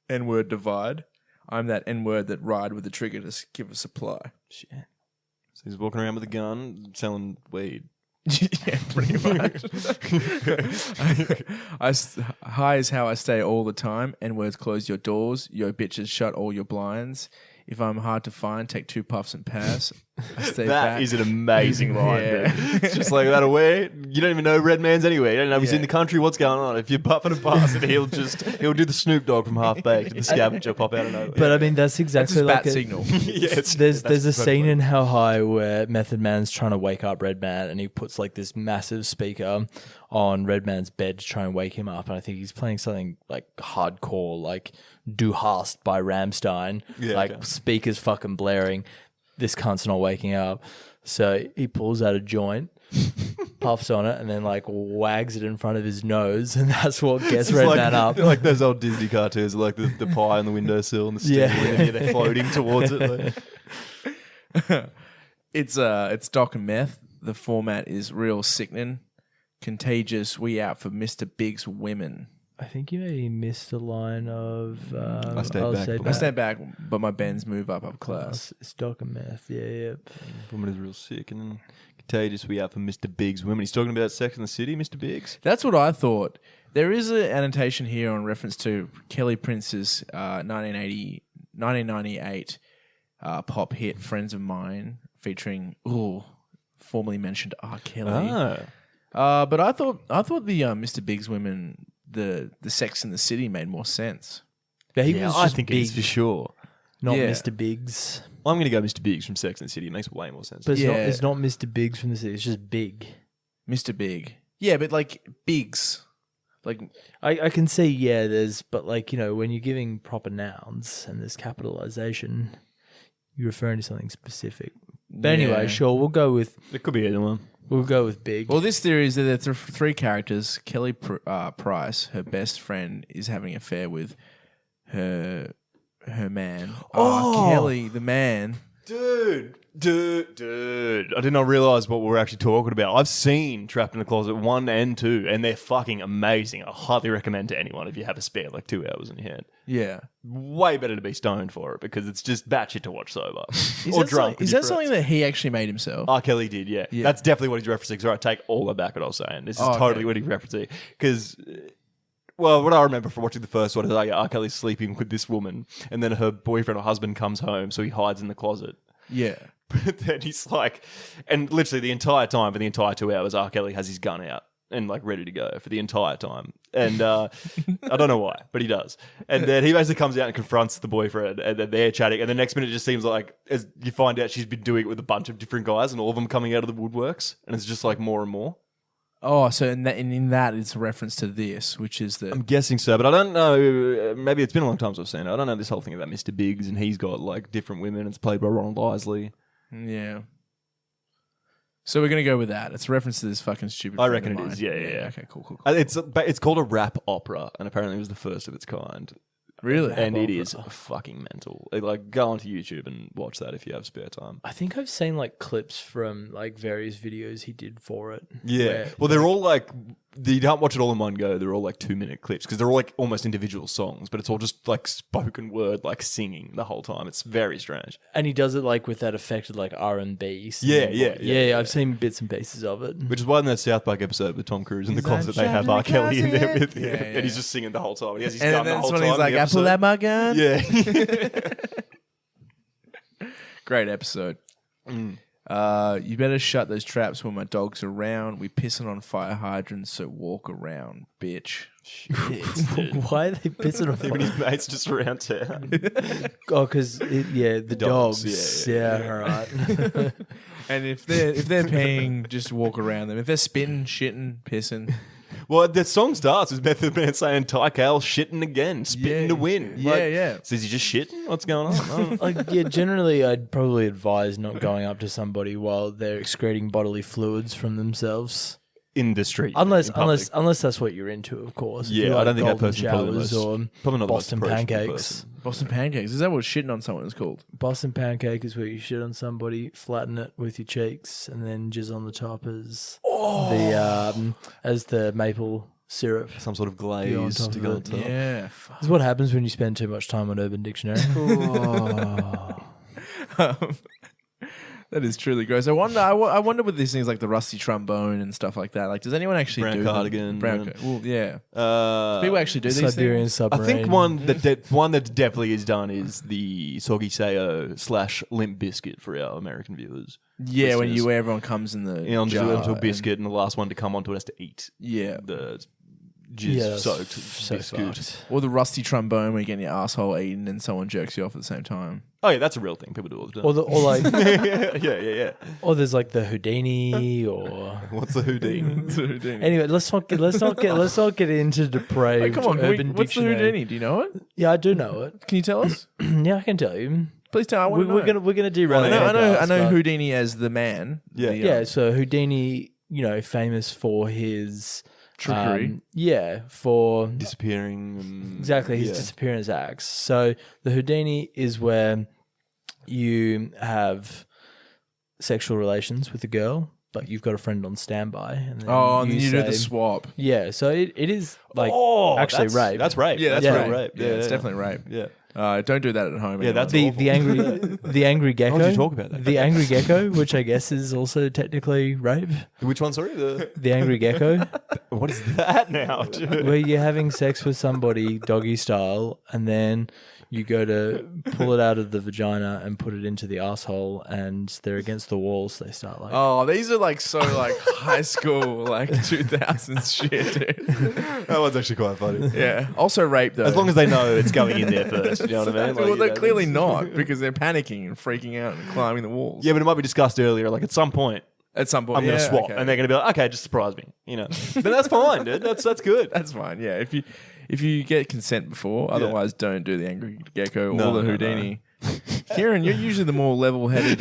S1: N-word divide. I'm that N-word that ride with the trigger to give a supply.
S2: Shit. So he's walking around with a gun, selling weed.
S1: Yeah, pretty much. High is how I stay all the time. N-words close your doors. Yo bitches shut all your blinds. If I'm hard to find, take 2 puffs and pass. I stay
S2: That
S1: back.
S2: is an amazing line.
S1: Yeah.
S2: Dude. It's just like that away. You don't even know Redman's anyway. You don't know if he's in the country. What's going on? If you're puffing and passing, he'll do the Snoop Dogg from Half Baked and the scavenger pop out of nowhere.
S3: But I mean, that's exactly
S1: That's his
S3: like
S1: bat signal.
S2: Yes,
S3: there's a scene in How High where Method Man's trying to wake up Redman, and he puts like this massive speaker on Redman's bed to try and wake him up. And I think he's playing something like hardcore, like Du Hast by Rammstein. Speakers fucking blaring. This cunt's not waking up. So he pulls out a joint, puffs on it, and then like wags it in front of his nose, and that's what gets Redman up.
S2: Like those old Disney cartoons, like the pie on the windowsill and the steam they're floating towards it. Like.
S1: It's Doc and Meth. The format is real sickening. Contagious. We out for Mr. Big's women.
S3: I think you maybe missed the line of
S2: I
S1: stand back, but my Benz move up class.
S3: It's Doc and Meth, yeah.
S2: Woman is real sick. And then Contagious, we out for Mr. Big's women. He's talking about Sex in the City, Mr. Biggs.
S1: That's what I thought. There is an annotation here on reference to Kelly Prince's 1998 pop hit "Friends of Mine," featuring formerly mentioned R. Kelly. But I thought the Mr. Big's women. The Sex in the City made more sense.
S3: But he was
S2: I
S3: just
S2: think
S3: big,
S2: it is for sure.
S3: not Mr. Biggs.
S2: I'm going to go Mr. Biggs from Sex and the City. It makes way more sense.
S3: But it's not Mr. Biggs from the city. It's just big.
S1: Mr. Big. Yeah, but like Biggs. Like
S3: I can see, but like, when you're giving proper nouns and there's capitalization, you're referring to something specific. But anyway, sure, we'll go with...
S2: It could be either one.
S3: We'll go with big.
S1: Well, this theory is that there are 3 characters. Kelly Price, her best friend, is having an affair with her man. Kelly, the man.
S2: Dude. I did not realize what we're actually talking about. I've seen Trapped in the Closet 1 and 2, and they're fucking amazing. I highly recommend to anyone if you have a spare like 2 hours in your hand.
S1: Yeah.
S2: Way better to be stoned for it because it's just batshit to watch sober.
S1: Is
S2: or
S1: that
S2: drunk.
S1: Is that something that he actually made himself?
S2: R. Kelly did, yeah. That's definitely what he's referencing. All right, take all that back what I was saying. This is totally what he's referencing. Because... Well, what I remember from watching the first one is like R. Kelly's sleeping with this woman, and then her boyfriend or husband comes home, so he hides in the closet.
S1: Yeah.
S2: But then he's like, and literally the entire time, for the entire 2 hours, R. Kelly has his gun out and like ready to go for the entire time. And I don't know why, but he does. And then he basically comes out and confronts the boyfriend, and then they're chatting. And the next minute it just seems like, as you find out, she's been doing it with a bunch of different guys, and all of them coming out of the woodworks, and it's just like more and more.
S1: Oh, so in that it's a reference to this, which is the...
S2: I'm guessing so, but I don't know. Maybe it's been a long time since I've seen it. I don't know this whole thing about Mr. Biggs, and he's got like different women. It's played by Ronald Isley.
S1: Yeah. So we're going to go with that. It's a reference to this fucking stupid...
S2: I reckon it is, yeah.
S1: Okay, cool.
S2: It's called a rap opera, and apparently it was the first of its kind.
S1: Really?
S2: And it is fucking mental. Like, go onto YouTube and watch that if you have spare time.
S3: I think I've seen like clips from like various videos he did for it.
S2: Yeah. Well, they're all like, you don't watch it all in one go. They're all like 2-minute clips because they're all like almost individual songs, but it's all just like spoken word, like singing the whole time. It's very strange.
S3: And he does it like with that affected like R&B.
S2: Yeah.
S3: I've seen bits and pieces of it.
S2: Which is why in that South Park episode with Tom Cruise in the closet, they have R. Kelly in there with him. And he's just singing the whole time. He has his gun the whole time.
S1: And he's like, I pull out my gun?
S2: Yeah.
S1: Great episode. You better shut those traps when my dog's around. We pissing on fire hydrants, so walk around, bitch.
S3: Why are they pissing on
S2: him and his mates just around town?
S3: Because the dogs. Yeah, all right.
S1: And if they're peeing, just walk around them. If they're spitting, shitting, pissing.
S2: Well, the song starts with Method Man saying, Ty Cal shitting again, spitting to win.
S1: Yeah.
S2: So is he just shitting? What's going on?
S3: Generally, I'd probably advise not going up to somebody while they're excreting bodily fluids from themselves.
S2: In the street.
S3: Unless that's what you're into, of course.
S2: Yeah, I don't think that person's
S3: probably not
S2: Boston
S3: pancakes.
S1: Boston pancakes. Is that what shitting on someone is called?
S3: Boston pancake is where you shit on somebody, flatten it with your cheeks, and then jizz on the top as the maple syrup.
S2: Some sort of
S3: Be on
S2: glaze
S3: top
S2: to
S3: of
S2: go
S3: it.
S2: on top.
S1: Yeah.
S3: This is what happens when you spend too much time on Urban Dictionary.
S1: That is truly gross. I wonder. I wonder with these things like the rusty trombone and stuff like that. Like, does anyone actually
S2: Brown
S1: do
S2: cardigan,
S1: Brown.
S2: yeah.
S1: Well, yeah.
S2: Uh,
S1: People actually do these
S3: Siberian
S1: things.
S2: I
S3: submarine.
S2: think one that definitely is done is the Soggy Sayo / Limp Biscuit for our American viewers.
S1: Yeah, when
S2: listeners.
S1: where everyone comes in the
S2: Onto
S1: jar
S2: a biscuit, and the last one to come onto it has to eat
S1: Yeah.
S2: the
S3: Yeah,
S2: jizz soaked
S3: so
S2: biscuit.
S3: fucked.
S1: Or the rusty trombone where you get your asshole eaten and someone jerks you off at the same time.
S2: Oh yeah, that's a real thing. People do all the time.
S3: Or like,
S2: yeah.
S3: or there's like the Houdini, or
S2: What's the Houdini?
S3: anyway. Let's not get into depraved
S1: Hey, come on,
S3: Urban
S1: what's the
S3: Dictionary.
S1: Houdini? Do you know it?
S3: Yeah, I do know it.
S1: Can you tell us?
S3: Yeah, I can tell you.
S1: Please tell. I want to know.
S3: We're gonna derail.
S1: I
S3: the
S1: know
S3: podcast, but-
S1: Houdini as the man.
S2: Yeah.
S3: Yeah, so Houdini, famous for his
S1: Trickery.
S3: for
S2: Disappearing. And,
S3: exactly his
S2: yeah.
S3: disappearance acts. So the Houdini is where you have sexual relations with a girl, but you've got a friend on standby. And then
S1: Oh, and then you do the
S3: say-
S1: swap.
S3: Yeah, so it is like
S2: Oh,
S3: actually
S2: that's,
S3: rape.
S2: That's rape.
S1: Yeah,
S2: that's
S3: yeah.
S2: real rape.
S1: Yeah, it's definitely rape.
S2: Yeah.
S1: Don't do that at home.
S2: Yeah,
S1: anyone.
S2: that's
S3: the angry gecko.
S2: Why would you talk about that?
S3: The angry gecko, which I guess is also technically rape.
S2: Which one? Sorry.
S3: The angry gecko.
S2: What is that now?
S3: Where you're having sex with somebody doggy style, and then you go to pull it out of the vagina and put it into the asshole, and they're against the walls. They start like,
S1: Oh, these are like so like high school like 2000s shit, dude.
S2: That one's actually quite funny.
S1: Yeah. Also rape though.
S2: As long as they know it's going in there first. You know what I mean? Like,
S1: well,
S2: you
S1: they're
S2: know,
S1: clearly
S2: that's-
S1: not because they're panicking and freaking out and climbing the walls.
S2: Yeah, but it might be discussed earlier. Like at some point,
S1: At some point,
S2: I'm going to
S1: yeah,
S2: swap,
S1: okay.
S2: and they're going to be like, "Okay, just surprise me," But that's fine, dude. That's good.
S1: That's fine. Yeah, if you get consent before, otherwise don't do the angry gecko
S2: No,
S1: or the
S2: no,
S1: Houdini. Kieran, you're usually the more level-headed,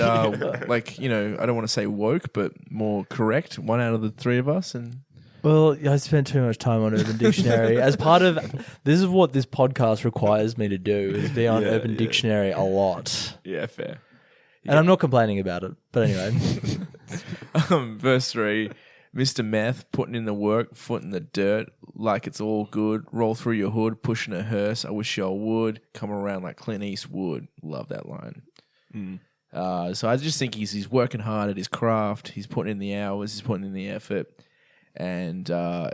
S1: like I don't want to say woke, but more correct one out of the three of us. And
S3: well, I spent too much time on Urban Dictionary. As part of this is what this podcast requires me to do is be on
S2: Yeah,
S3: Urban
S2: yeah.
S3: Dictionary a lot,
S1: yeah, fair.
S3: and I'm not complaining about it. But anyway,
S1: Verse 3, Mr. Meth, putting in the work, foot in the dirt, like it's all good. Roll through your hood, pushing a hearse. I wish y'all would. Come around like Clint Eastwood. Love that line. So I just think he's working hard at his craft. He's putting in the hours. He's putting in the effort. And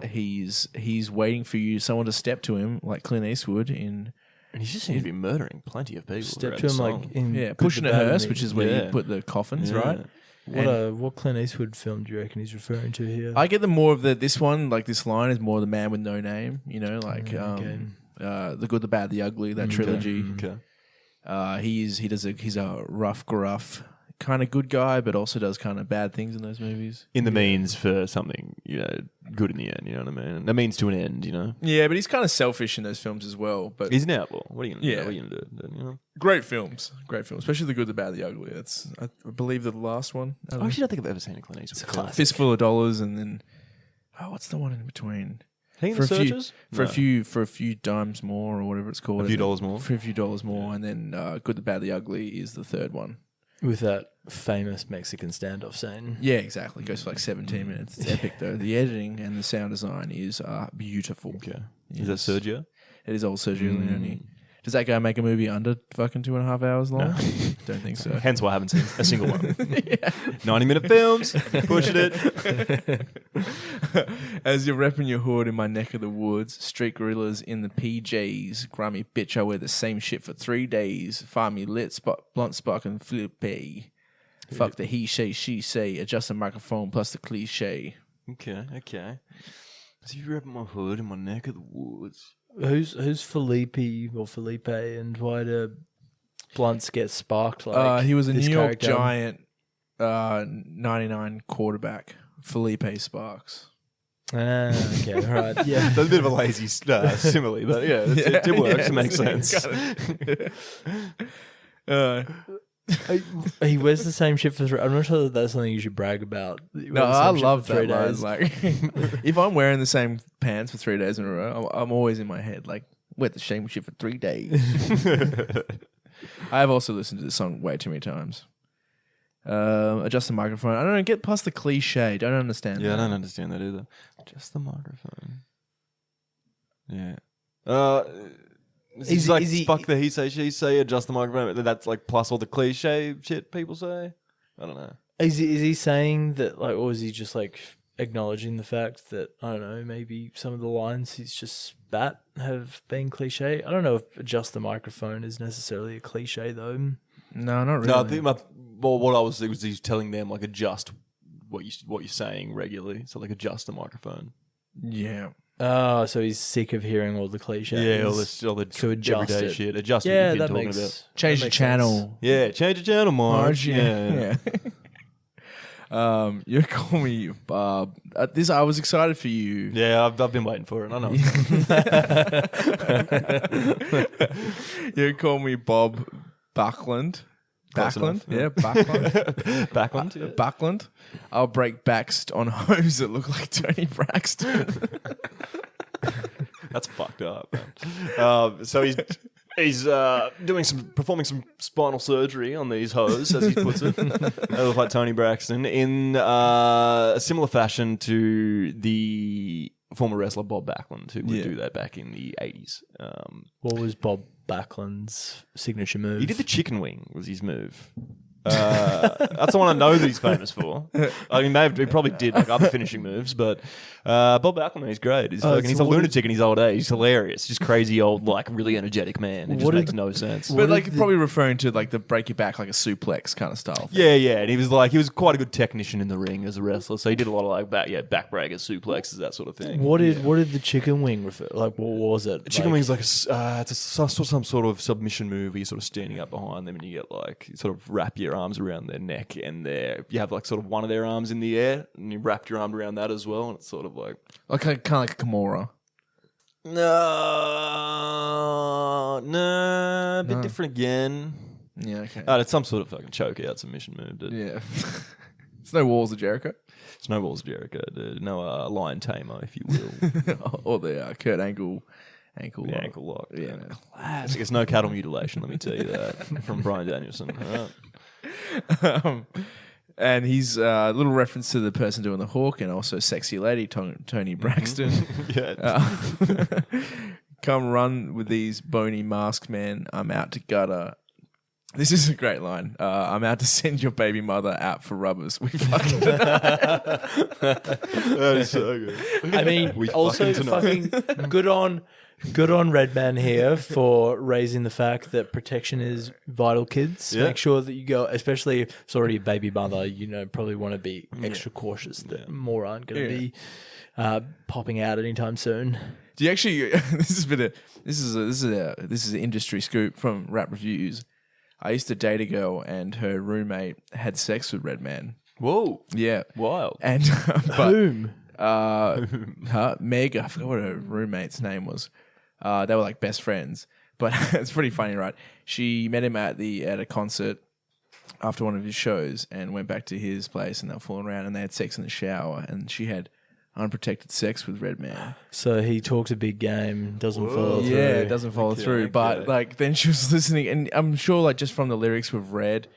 S1: he's waiting for someone to step to him like Clint Eastwood in...
S2: And he just seems to be murdering plenty of people.
S3: step
S2: throughout
S3: to
S2: the
S3: him
S2: song.
S3: like in
S1: Yeah,
S3: Good,
S1: pushing
S3: the
S1: a
S3: Bad, and
S1: hearse,
S3: the-
S1: which is where
S2: Yeah.
S1: you put the coffins,
S2: Yeah.
S1: right?
S3: What Clint Eastwood film do you reckon he's referring to here?
S1: I get the more of this one, like this line is more the man with no name, like
S3: Okay.
S1: The Good, the Bad, the Ugly, that trilogy.
S2: Okay.
S1: He's a rough, gruff kind of good guy, but also does kind of bad things in those movies.
S2: In the means for something, good in the end. You know what I mean? That means to an end.
S1: Yeah, but he's kind of selfish in those films as well. But
S2: He's an outlaw. What are you gonna
S1: Yeah.
S2: do? What are you gonna do?
S1: great films, especially The Good, the Bad, the Ugly. That's I believe the last one.
S2: I actually don't think I've ever seen a Clint Eastwood film.
S1: Fistful of Dollars, and then what's the one in between?
S2: King of
S1: For
S2: the
S1: a few-
S2: Searchers?
S1: For a few dimes more, or whatever it's called.
S2: A few
S1: and then-
S2: dollars more.
S1: For a few dollars more, and then Good, the Bad, the Ugly is the third one.
S3: With that famous Mexican standoff scene.
S1: Yeah, exactly. It goes for like 17 minutes. It's epic though. The editing and the sound design is beautiful.
S2: Okay.
S1: Yes.
S2: Is that Sergio?
S1: It is old Sergio Leone. Does that guy make a movie under fucking 2.5 hours long? Don't think so.
S2: Hence why I haven't seen a single one. 90-minute films, pushing it.
S1: As you're repping your hood in my neck of the woods, street gorillas in the PJs, grimy bitch, I wear the same shit for 3 days. Find me lit, spot, blunt spark and flippy. Fuck the he say, she say, adjust the microphone plus the cliche.
S2: Okay. So you wrap my hood in my neck of the woods.
S3: Who's Felipe or Felipe, and why do blunts get sparked like
S1: He was a
S3: this
S1: New York
S3: character?
S1: Giant 99 quarterback, Felipe Sparks.
S3: Ah, okay, right, yeah.
S2: That's a bit of a lazy simile, but yeah, it works.
S1: Yeah,
S2: It makes sense.
S3: He wears the same shit for 3. I'm not sure that that's something you should brag about. He
S1: No,
S3: wears the
S1: I
S3: same shit
S1: love
S3: for
S1: that
S3: 3
S1: line.
S3: days.
S1: Like, if I'm wearing the same pants for 3 days in a row, I'm always in my head like, wear the same shit for 3 days. I have also listened to this song way too many times. Adjust the microphone. I don't know. Get past the cliche. Don't understand.
S2: Yeah, I
S1: that.
S2: don't understand that either. Just the microphone. Yeah. Is like fuck the he say she say, adjust the microphone. That's like plus all the cliche shit people say. I don't know.
S3: Is he saying that, like, or is he just like acknowledging the fact that, I don't know, maybe some of the lines he's just spat have been cliche? I don't know if adjust the microphone is necessarily a cliche though.
S1: No, not really.
S2: No, I think what I was he's telling them like adjust what you're saying regularly. So like adjust the microphone.
S1: Yeah.
S3: Oh, so he's sick of hearing all the cliches.
S2: Yeah, all the
S3: so adjust
S2: everyday
S3: it.
S2: shit. Adjust
S3: Yeah,
S2: what you've
S3: that
S2: been talking
S3: makes
S2: about.
S1: Change
S3: that
S1: the
S3: makes
S1: channel.
S3: sense.
S2: Yeah, change the channel, Marge.
S1: Yeah. You call me Bob. This I was excited for you.
S2: Yeah, I've been waiting for it. I know.
S1: You call me Bob Backlund.
S2: Close
S1: Backlund,
S2: enough, yeah.
S1: Backlund.
S2: Backlund. Yeah.
S1: Backlund. I'll break backs on hoes that look like Tony Braxton.
S2: That's fucked up. So he's performing some spinal surgery on these hoes, as he puts it. They look like Tony Braxton in a similar fashion to the former wrestler Bob Backlund, who would do that back in the 80s.
S3: What was Bob Backlund's signature move?
S2: He did the chicken wing, was his move. That's the one I know that he's famous for. I mean, he probably did like other finishing moves, but Bob Backlund, he's great. He's a lunatic in his old age. He's hilarious. Just crazy old, like really energetic man. It just makes no sense.
S1: But like probably referring to like the break your back like a suplex kind of style thing.
S2: Yeah, and he was quite a good technician in the ring as a wrestler. So he did a lot of like back breakers, suplexes, that sort of thing.
S3: What did the chicken wing refer? Like, what was it?
S2: Chicken wing's like some sort of submission move where you're sort of standing up behind them and you get like you sort of wrap your arms around their neck and you have like sort of one of their arms in the air and you wrap your arm around that as well, and it's sort of like
S1: kind of like a Kimura.
S2: No, a bit different again.
S1: Yeah, okay.
S2: It's some sort of fucking choke out submission move, dude.
S1: Yeah. It's no Walls of Jericho.
S2: It's no Walls of Jericho, dude. No lion tamer, if you will.
S1: Or the Kurt Angle ankle lock.
S2: Ankle lock.
S1: Yeah.
S2: Classic. It's no cattle mutilation, let me tell you that. From Bryan Danielson. All right.
S1: And he's a little reference to the person doing the hawk and also sexy lady, Tony Braxton.
S2: Yeah.
S1: Come run with these bony masked men. I'm out to gutter. This is a great line. I'm out to send your baby mother out for rubbers. We fucking
S2: That is so good.
S3: I mean, also fucking good on Redman here for raising the fact that protection is vital, kids.
S2: Yeah.
S3: Make sure that you go, especially if it's already a baby mother, probably want to be extra cautious that more aren't going to be popping out anytime soon.
S1: Do you actually? This is an industry scoop from Rap Reviews. I used to date a girl, and her roommate had sex with Redman.
S2: Whoa.
S1: Yeah,
S2: Wild.
S1: and
S3: Boom.
S1: Meg, I forgot what her roommate's name was. They were like best friends, but it's pretty funny, right? She met him at a concert after one of his shows, and went back to his place, and they were fooling around, and they had sex in the shower, and she had unprotected sex with Redman.
S3: So he talks a big game, doesn't follow through.
S1: Yeah, it doesn't follow through. But like then she was listening, and I'm sure like just from the lyrics we've read,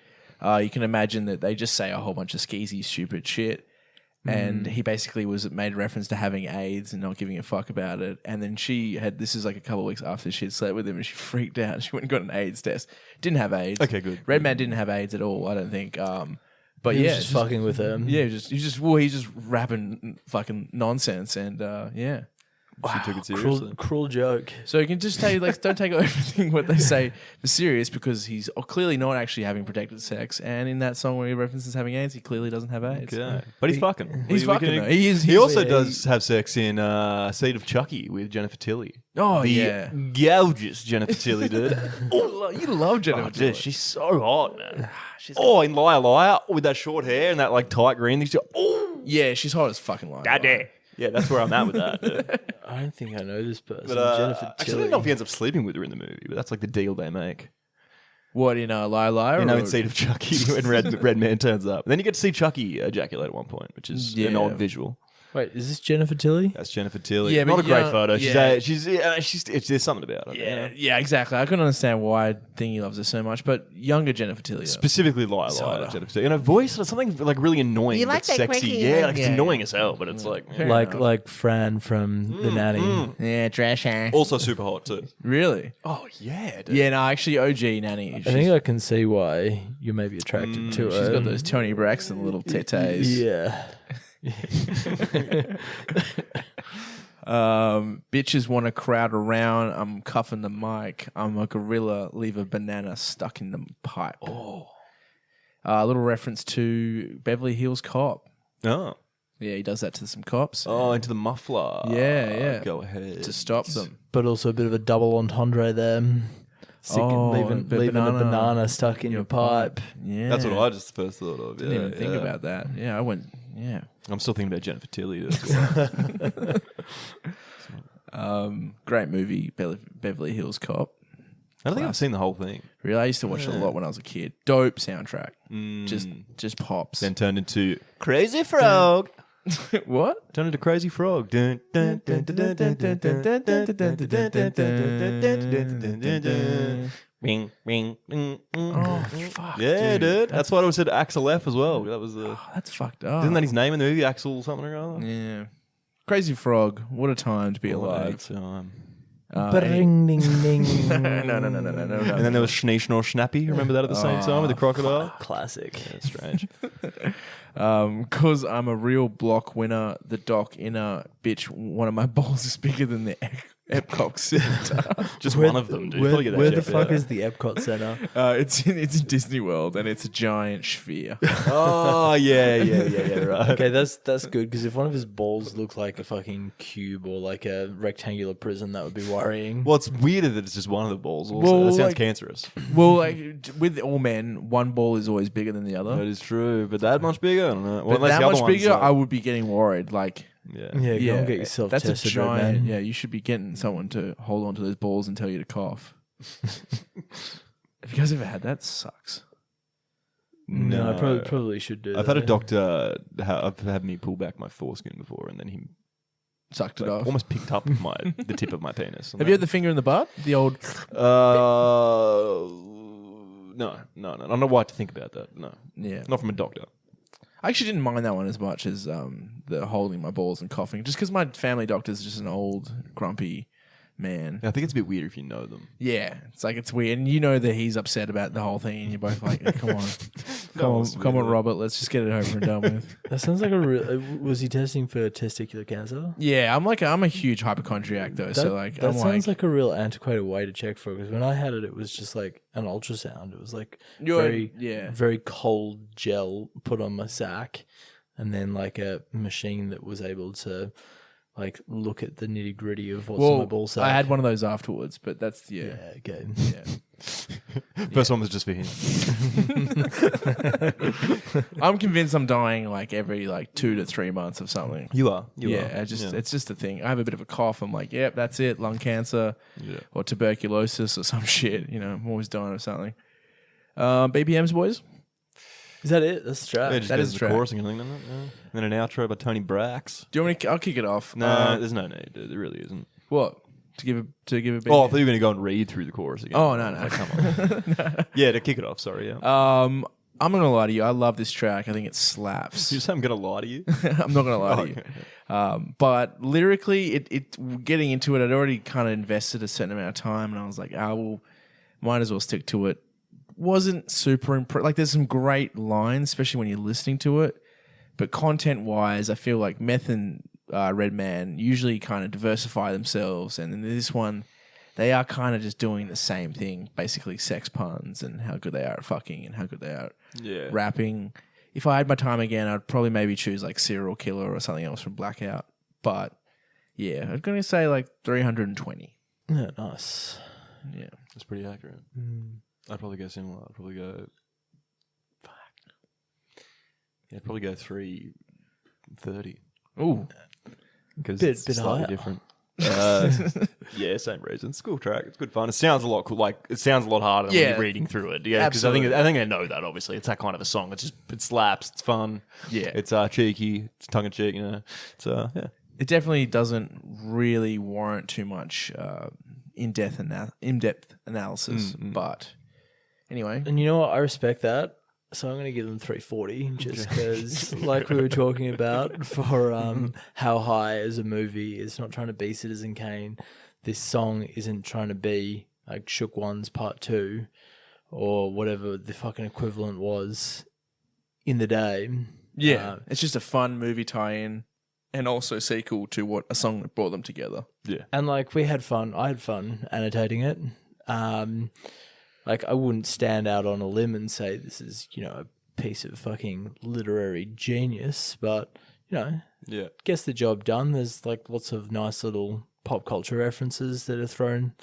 S1: you can imagine that they just say a whole bunch of skeezy, stupid shit. And he basically made reference to having AIDS and not giving a fuck about it. And then this is like a couple of weeks after she had slept with him, and she freaked out. She went and got an AIDS test. Didn't have AIDS.
S2: Okay, good.
S1: Redman didn't have AIDS at all, I don't think. But
S3: He was
S1: yeah,
S3: just fucking with them.
S1: Yeah, he's just rapping fucking nonsense, and yeah.
S2: She took it seriously.
S3: Cruel joke.
S1: So you can just tell you, like, don't take everything what they say for serious, because he's clearly not actually having protected sex. And in that song where he references having AIDS, he clearly doesn't have AIDS.
S2: Okay. But he's fucking.
S1: He's fucking. Though.
S2: He also does have sex in Seed of Chucky with Jennifer Tilly.
S1: Oh,
S2: the gorgeous Jennifer Tilly, dude.
S1: You love Jennifer Tilly.
S2: Dude, she's so hot, man. In Liar Liar with that short hair and that like tight green thing.
S1: Yeah, she's hot as fucking Liar.
S2: Goddamn. Yeah, that's where I'm at with that, dude.
S3: I don't think I know this person.
S2: But,
S3: Jennifer
S2: actually, I
S3: Tilly.
S2: don't know if he ends up sleeping with her in the movie, but that's like the deal they make.
S1: What, in Liar Liar?
S2: In Seed of Chucky when Redman turns up. And then you get to see Chucky ejaculate at one point, which is an odd visual.
S3: Wait, is this Jennifer Tilly?
S2: That's Jennifer Tilly.
S1: Yeah, but
S2: not a great
S1: young-
S2: photo.
S1: yeah.
S2: She's there's something about it.
S1: Yeah, exactly. I couldn't understand why Thingy loves her so much, but younger Jennifer Tilly.
S2: Specifically, Lila Jennifer Tilly. And her voice, something like really annoying, but sexy. Yeah, like it's annoying as hell, but it's like
S3: Like Fran from The Nanny.
S1: Yeah, trash hair.
S2: also super hot too.
S1: Really?
S2: Oh yeah, dude.
S1: Yeah, no, actually, OG Nanny.
S3: I think I can see why you may be attracted to her.
S1: She's got those Tony Braxton little tetes.
S3: Yeah.
S1: Bitches want to crowd around. I'm cuffing the mic. I'm a gorilla. Leave a banana stuck in the pipe. A little reference to Beverly Hills Cop.
S2: Oh.
S1: Yeah, he does that to some cops
S2: Oh, into the muffler.
S1: Yeah.
S2: Go ahead.
S1: to stop them.
S3: But also a bit of a double entendre there. Leaving a banana stuck in your pipe.
S1: Yeah,
S2: That's what I just first thought of.
S1: didn't even think about that. Yeah, I went. Yeah.
S2: I'm still thinking about Jennifer Tilly. That's why.
S1: Great movie, Beverly Hills Cop.
S2: I don't think I've seen the whole thing.
S1: Really, I used to watch it a lot when I was a kid. Dope soundtrack. Just pops.
S2: Then turned into Crazy Frog.
S1: What?
S2: Turned into Crazy Frog. Dun, dun, dun, dun, dun, dun, dun, dun, dun, dun, dun, dun, dun, dun. Ring, ring,
S1: Oh, fuck.
S2: yeah, dude. That's why it said Axel F as well. That was the.
S1: That's fucked up.
S2: Isn't that his name in the movie? Axel something or other.
S1: Yeah. Crazy Frog. What a time to be alive.
S3: Bring, ding, ding.
S1: No.
S2: And then there was Schnee Schnorr Schnappy. Remember that at the same time with the crocodile?
S3: Classic.
S2: Yeah, strange.
S1: Because I'm a real block winner, the doc inner bitch, one of my balls is bigger than the Epcot Center.
S2: Just one of them, dude. Probably get that
S3: Where the
S2: checked
S3: fuck
S2: out.
S3: is the Epcot Center?
S1: It's in Disney World, and it's a giant sphere.
S2: Oh, yeah, right.
S3: Okay, that's good, because if one of his balls looked like a fucking cube or like a rectangular prison, that would be worrying.
S2: Well, it's weirder that it's just one of the balls. Also.
S1: Well,
S2: That sounds
S1: like-
S2: cancerous.
S1: Well, like with all men, one ball is always bigger than the other.
S2: That is true, but that much bigger? I don't know. Well,
S1: But
S2: unless
S1: that
S2: the other
S1: much
S2: one's
S1: bigger,
S2: like-
S1: I would be getting worried. Like,
S2: yeah.
S3: Yeah, go and get yourself
S1: that's
S3: tested,
S1: a giant.
S3: Redman.
S1: Yeah, you should be getting someone to hold on to those balls and tell you to cough. Have you guys ever had that? Sucks.
S3: No, I probably should do
S2: I've
S3: that.
S2: had a doctor I've had me pull back my foreskin before, and then he
S1: Sucked it
S2: like,
S1: off.
S2: almost picked up the tip of my penis.
S1: Have you had the finger in the butt? The old.
S2: No. I don't know why to think about that. No,
S1: Yeah.
S2: not from a doctor.
S1: I actually didn't mind that one as much as the holding my balls and coughing, just because my family doctor's just an old, grumpy man.
S2: I think it's a bit weird if you know them.
S1: Yeah, it's like it's weird, and you know that he's upset about the whole thing, and you're both like, "Come on, come on, Robert, let's just get it over and done with."
S3: That sounds like a real. Was he testing for testicular cancer?
S1: Yeah, I'm a huge hypochondriac though, so like
S3: that
S1: I'm
S3: sounds like a real antiquated way to check for it. Because when I had it, it was just like an ultrasound. It was like very cold gel put on my sack, and then like a machine that was able to like look at the nitty gritty of what's on my ball sack.
S1: I had one of those afterwards, but that's
S3: Yeah, okay.
S1: yeah.
S2: First one was just for him.
S1: I'm convinced I'm dying like every 2 to 3 months of something.
S2: You are.
S1: It's just a thing. I have a bit of a cough. I'm like, yep, that's it. Lung cancer or tuberculosis or some shit. You know, I'm always dying of something. BPMs, boys.
S3: Is that it? That's the track.
S2: Yeah, just
S1: That
S2: goes
S1: is
S2: the
S1: track.
S2: chorus and everything, doesn't it? Yeah. And then an outro by Tony Brax.
S1: Do you want me? I'll kick it off.
S2: No, there's no need. There really isn't.
S1: What to give a BPM?
S2: Oh, I thought you were going to go and read through the chorus again.
S1: Oh, no.
S2: Like, come on. Yeah, to kick it off. Sorry. Yeah.
S1: I'm not gonna lie to you. I love this track. I think it slaps.
S2: You just I'm going to lie to you.
S1: I'm not gonna lie to you. But lyrically, it getting into it, I'd already kind of invested a certain amount of time, and I was like, might as well stick to it. Wasn't super impressed. Like, there's some great lines, especially when you're listening to it. But content-wise, I feel like Meth and Redman usually kind of diversify themselves, and in this one, they are kind of just doing the same thing, basically sex puns and how good they are at fucking and how good they are at rapping. If I had my time again, I'd probably maybe choose like Serial Killer or something else from Blackout. But yeah, I'm going to say like 320.
S3: Yeah, nice.
S1: Yeah.
S2: That's pretty accurate. I'd probably go similar. I'd probably go... Yeah, I'd probably go 330.
S1: Ooh.
S2: Because
S3: Bit
S2: it's slightly
S3: higher.
S2: different. Yeah, same reason. It's a cool track. It's good fun. It sounds a lot cool. Like it sounds a lot harder when
S1: Yeah.
S2: you're reading through it. Yeah, because I think I know that. Obviously, it's that kind of a song. It's just it slaps. It's fun.
S1: Yeah.
S2: it's cheeky. It's tongue in cheek. You know. It's yeah.
S1: It definitely doesn't really warrant too much in-depth analysis, but anyway.
S3: And you know what? I respect that. So I'm going to give them 340 just because, like we were talking about, for How High as a movie, it's not trying to be Citizen Kane. This song isn't trying to be like Shook One's Part 2 or whatever the fucking equivalent was in the day.
S1: Yeah, it's just a fun movie tie-in and also sequel to what a song that brought them together.
S2: Yeah.
S3: And like we had fun. I had fun annotating it. Like, I wouldn't stand out on a limb and say this is, a piece of fucking literary genius, but,
S2: Yeah.
S3: gets the job done. There's, like, lots of nice little pop culture references that are thrown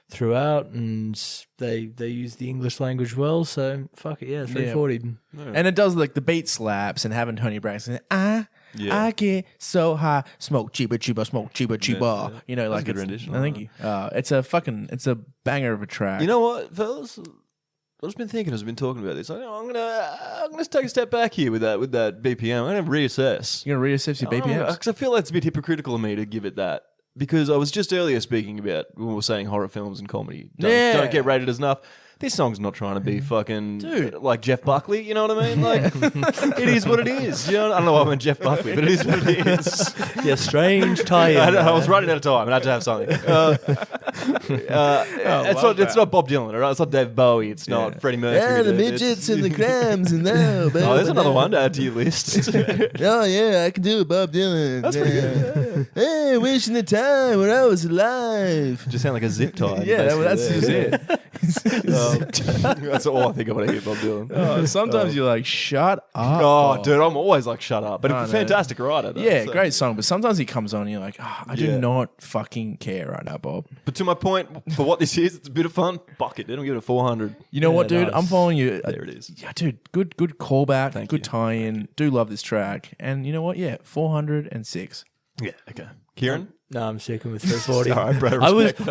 S3: throughout, and they use the English language well, so fuck it, 340.
S1: And it does, like, the beat slaps and having Tony Braxton, I get so high, smoke cheaper, smoke cheaper. Like
S2: a good
S1: it's,
S2: rendition.
S1: Thank you. It's a banger of a track.
S2: You know what, fellas? I've just been thinking as we've been talking about this. I'm gonna take a step back here with that BPM. I'm gonna reassess.
S1: You're gonna reassess your BPMs?
S2: Because I feel like it's a bit hypocritical of me to give it that. Because I was just earlier speaking about when we were saying horror films and comedy don't get rated as enough. This song's not trying to be fucking like Jeff Buckley, you know what I mean? Like it is what it is. I don't know why I meant Jeff Buckley, but it is what it is.
S3: Yeah, strange tie-in.
S2: I was running out of time and I had to have something. It's not Bob Dylan, all right? It's not Dave Bowie. It's not Freddie Mercury.
S1: Yeah, the midgets and the crams and no.
S2: Oh, there's another one to add to your list.
S1: Oh yeah, I can do it, Bob Dylan.
S2: That's pretty good.
S1: Hey, wishing the time when I was alive.
S2: Just sound like a zip tie.
S1: Yeah, that's just it.
S2: That's all I think of when I hear Bob Dylan.
S1: Oh, sometimes you're like, shut up.
S2: Oh, dude, I'm always like, shut up. But a fantastic writer, though.
S1: Yeah,
S2: so.
S1: great song. But sometimes he comes on and you're like, I do not fucking care right now, Bob.
S2: But to my point, for what this is, it's a bit of fun. Fuck it, then I'll give it a 400.
S1: You know what, dude?
S3: nice.
S1: I'm following you.
S2: There it is.
S1: Yeah, dude, good callback,
S2: Thank
S1: good
S2: you.
S1: tie-in. Do love this track. And you know what? Yeah, 406.
S2: Yeah, okay. Kieran?
S3: No, I'm sticking with 340.
S2: All right, bro.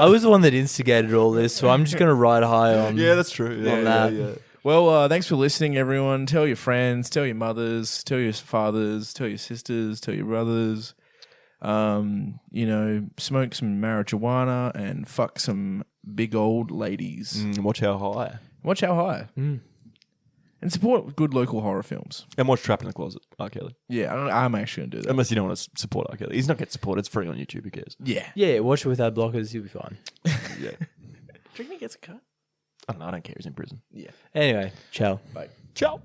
S3: I was the one that instigated all this, so I'm just going to ride high on.
S2: Yeah, that's true.
S3: on that.
S2: Yeah.
S1: Well, thanks for listening, everyone. Tell your friends, tell your mothers, tell your fathers, tell your sisters, tell your brothers. Smoke some marijuana and fuck some big old ladies.
S2: Watch How High.
S1: Watch How High. And support good local horror films.
S2: And watch Trapped in the Closet, R. Kelly.
S1: Yeah, I'm actually going to do that.
S2: Unless you don't want to support R. Kelly. He's not getting support. It's free on YouTube. Who cares?
S1: Yeah.
S3: Yeah, watch it with ad blockers, you'll be fine.
S2: Yeah.
S1: Do you think he gets a cut?
S2: I don't know. I don't care. He's in prison.
S1: Yeah.
S3: Anyway, ciao.
S1: Bye.
S2: Ciao.